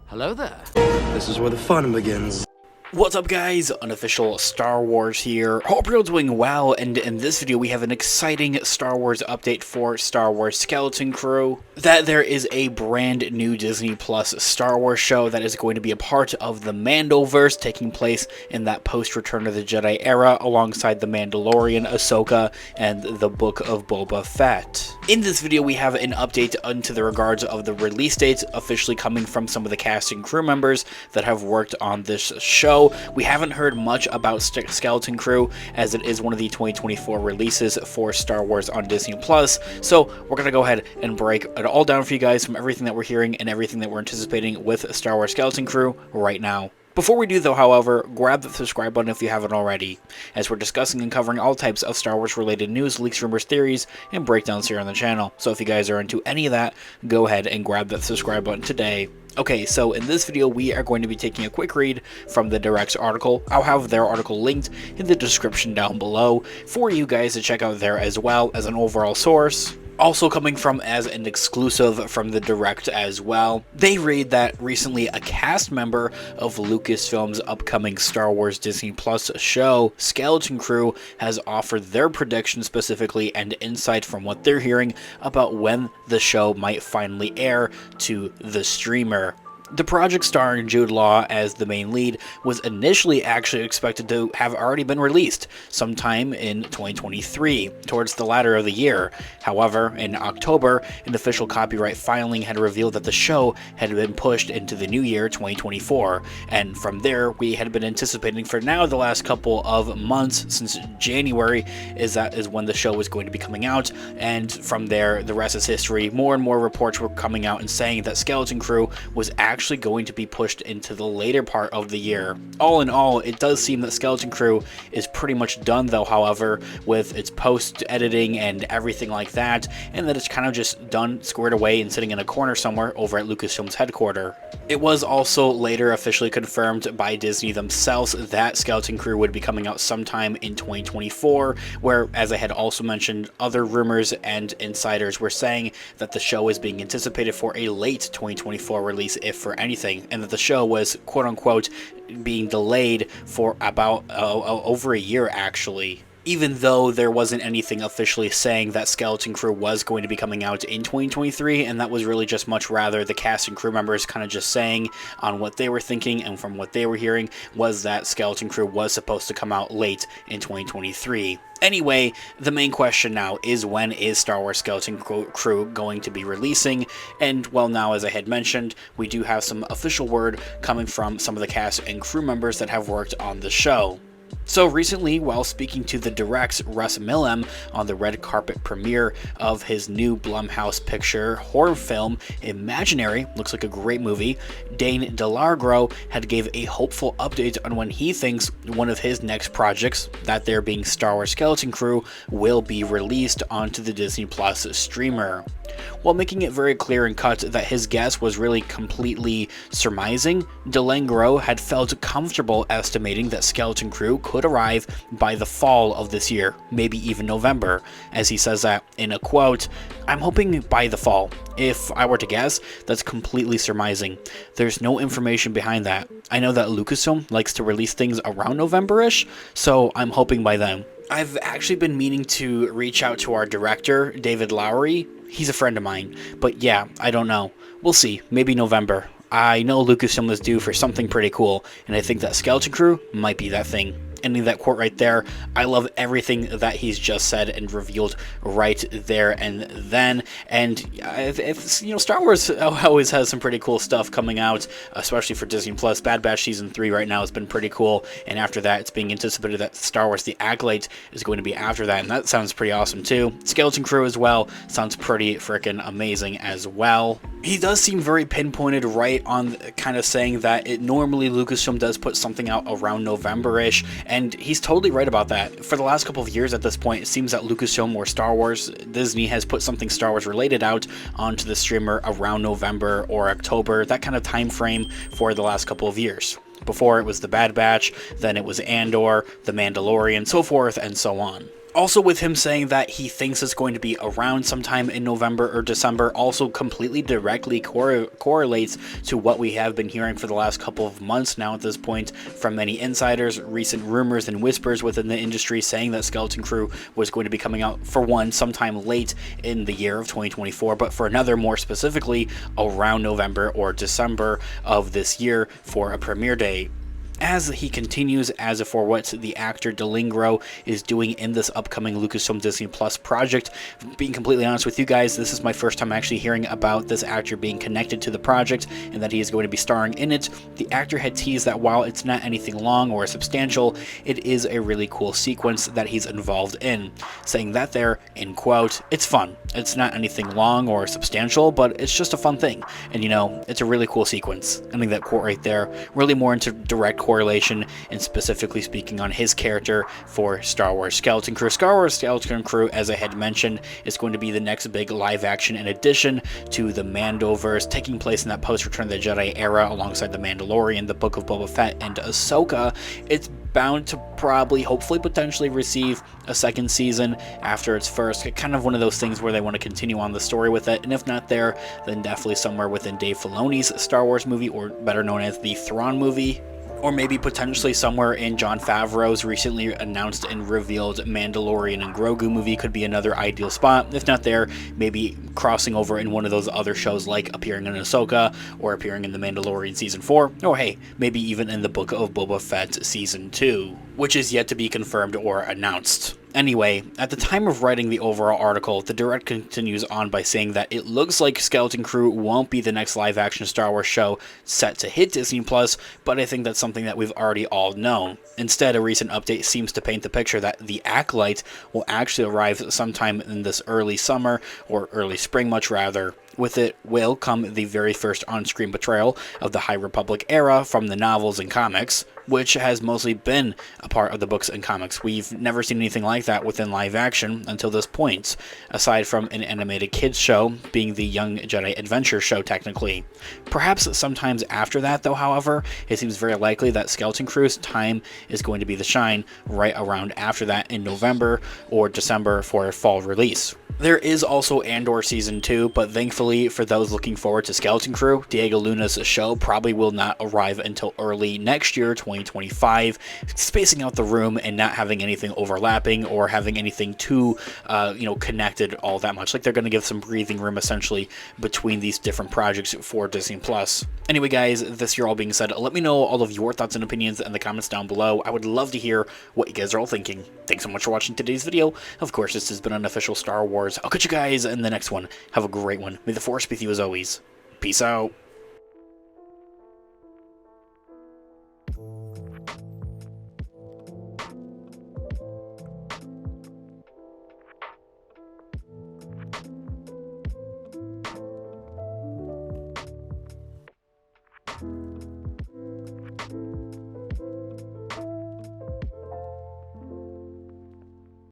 Hello there. This is where the fun begins. What's up guys, Unofficial Star Wars here. Hope you're all doing well, and in this video we have an exciting Star Wars update for Star Wars Skeleton Crew. That there is a brand new Disney Plus Star Wars show that is going to be a part of the Mandoverse, taking place in that post-Return of the Jedi era alongside the Mandalorian, Ahsoka, and the Book of Boba Fett. In this video we have an update unto the regards of the release dates officially coming from some of the cast and crew members that have worked on this show. We haven't heard much about Skeleton Crew, as it is one of the 2024 releases for Star Wars on Disney Plus. So we're going to go ahead and break it all down for you guys from everything that we're hearing and everything that we're anticipating with Star Wars Skeleton Crew right now. Before we do though, however, grab the subscribe button if you haven't already, as we're discussing and covering all types of Star Wars related news, leaks, rumors, theories, and breakdowns here on the channel. So if you guys are into any of that, go ahead and grab that subscribe button today. Okay, so in this video we are going to be taking a quick read from the Direct's article. I'll have their article linked in the description down below for you guys to check out there as well as an overall source. Also coming from as an exclusive from the Direct as well. They read that recently a cast member of Lucasfilm's upcoming Star Wars Disney Plus show, Skeleton Crew, has offered their prediction specifically and insight from what they're hearing about when the show might finally air to the streamer. The project starring Jude Law as the main lead was initially actually expected to have already been released sometime in 2023, towards the latter of the year. However, in October, an official copyright filing had revealed that the show had been pushed into the new year 2024, and from there we had been anticipating for now the last couple of months, since January is when the show was going to be coming out, and from there the rest is history. More and more reports were coming out and saying that Skeleton Crew was actually going to be pushed into the later part of the year. All in all, it does seem that Skeleton Crew is pretty much done though, however, with its post-editing and everything like that, and that it's kind of just done, squared away, and sitting in a corner somewhere over at Lucasfilm's headquarters. It was also later officially confirmed by Disney themselves that Skeleton Crew would be coming out sometime in 2024, where, as I had also mentioned, other rumors and insiders were saying that the show is being anticipated for a late 2024 release, if for anything, and that the show was quote-unquote being delayed for about over a year actually. Even though there wasn't anything officially saying that Skeleton Crew was going to be coming out in 2023, and that was really just much rather the cast and crew members kind of just saying on what they were thinking, and from what they were hearing was that Skeleton Crew was supposed to come out late in 2023. Anyway, the main question now is, when is Star Wars Skeleton Crew going to be releasing? And well, now, as I had mentioned, we do have some official word coming from some of the cast and crew members that have worked on the show. So recently, while speaking to the Direct's Russ Millham on the red carpet premiere of his new Blumhouse picture horror film Imaginary, looks like a great movie, Dane DeLargro had gave a hopeful update on when he thinks one of his next projects, that there being Star Wars Skeleton Crew, will be released onto the Disney Plus streamer. While making it very clear and cut that his guess was really completely surmising, DeLargro had felt comfortable estimating that Skeleton Crew could arrive by the fall of this year, maybe even November, as he says that in a quote, "I'm hoping by the fall. If I were to guess, that's completely surmising. There's no information behind that. I know that Lucasfilm likes to release things around November-ish, so I'm hoping by then." I've actually been meaning to reach out to our director, David Lowery. He's a friend of mine, but yeah, I don't know. We'll see, maybe November. I know Lucasfilm is due for something pretty cool, and I think that Skeleton Crew might be that thing. Ending that quote right there, I love everything that he's just said and revealed right there and then. And if you know, Star Wars always has some pretty cool stuff coming out, especially for Disney Plus. Bad Batch Season 3 right now has been pretty cool, and after that it's being anticipated that Star Wars The Acolyte is going to be after that, and that sounds pretty awesome too. Skeleton Crew as well sounds pretty freaking amazing as well. He does seem very pinpointed right on kind of saying that normally Lucasfilm does put something out around November-ish, and he's totally right about that. For the last couple of years at this point, it seems that Lucasfilm or Star Wars, Disney has put something Star Wars related out onto the streamer around November or October, that kind of time frame for the last couple of years. Before it was The Bad Batch, then it was Andor, The Mandalorian, so forth and so on. Also, with him saying that he thinks it's going to be around sometime in November or December, also completely directly correlates to what we have been hearing for the last couple of months now at this point from many insiders, recent rumors and whispers within the industry saying that Skeleton Crew was going to be coming out, for one, sometime late in the year of 2024, but for another, more specifically, around November or December of this year for a premiere day. As he continues as for what the actor DeLingro is doing in this upcoming Lucasfilm Disney Plus project. Being completely honest with you guys, this is my first time actually hearing about this actor being connected to the project and that he is going to be starring in it. The actor had teased that while it's not anything long or substantial, it is a really cool sequence that he's involved in, saying that there, in quote, "It's fun. It's not anything long or substantial, but it's just a fun thing. And you know, it's a really cool sequence." Ending that quote right there, really more into direct correlation and specifically speaking on his character for Star Wars Skeleton Crew. Star Wars Skeleton Crew, as I had mentioned, is going to be the next big live action in addition to the Mandoverse, taking place in that post-Return of the Jedi era alongside the Mandalorian, the Book of Boba Fett, and Ahsoka. It's bound to probably, hopefully, potentially receive a second season after its first. Kind of one of those things where they want to continue on the story with it, and if not there, then definitely somewhere within Dave Filoni's Star Wars movie, or better known as the Thrawn movie. Or maybe potentially somewhere in Jon Favreau's recently announced and revealed Mandalorian and Grogu movie could be another ideal spot. If not there, maybe crossing over in one of those other shows, like appearing in Ahsoka or appearing in The Mandalorian Season 4, or hey, maybe even in the Book of Boba Fett Season 2, which is yet to be confirmed or announced. Anyway, at the time of writing the overall article, the Direct continues on by saying that it looks like Skeleton Crew won't be the next live-action Star Wars show set to hit Disney+, but I think that's something that we've already all known. Instead, a recent update seems to paint the picture that The Acolyte will actually arrive sometime in this early summer, or early spring much rather. With it will come the very first on-screen portrayal of the High Republic era from the novels and comics, which has mostly been a part of the books and comics. We've never seen anything like that within live action until this point, aside from an animated kids show being the Young Jedi Adventure show technically. Perhaps sometimes after that though, however, it seems very likely that Skeleton Crew's time is going to be the shine right around after that in November or December for a fall release. There is also Andor Season 2, but thankfully for those looking forward to Skeleton Crew, Diego Luna's show probably will not arrive until early next year, 2025, spacing out the room and not having anything overlapping or having anything too, connected all that much. Like, they're going to give some breathing room essentially between these different projects for Disney+. Anyway guys, this year all being said, let me know all of your thoughts and opinions in the comments down below. I would love to hear what you guys are all thinking. Thanks so much for watching today's video. Of course, this has been an official Star Wars. I'll catch you guys in the next one. Have a great one. May the Force be with you as always. Peace out.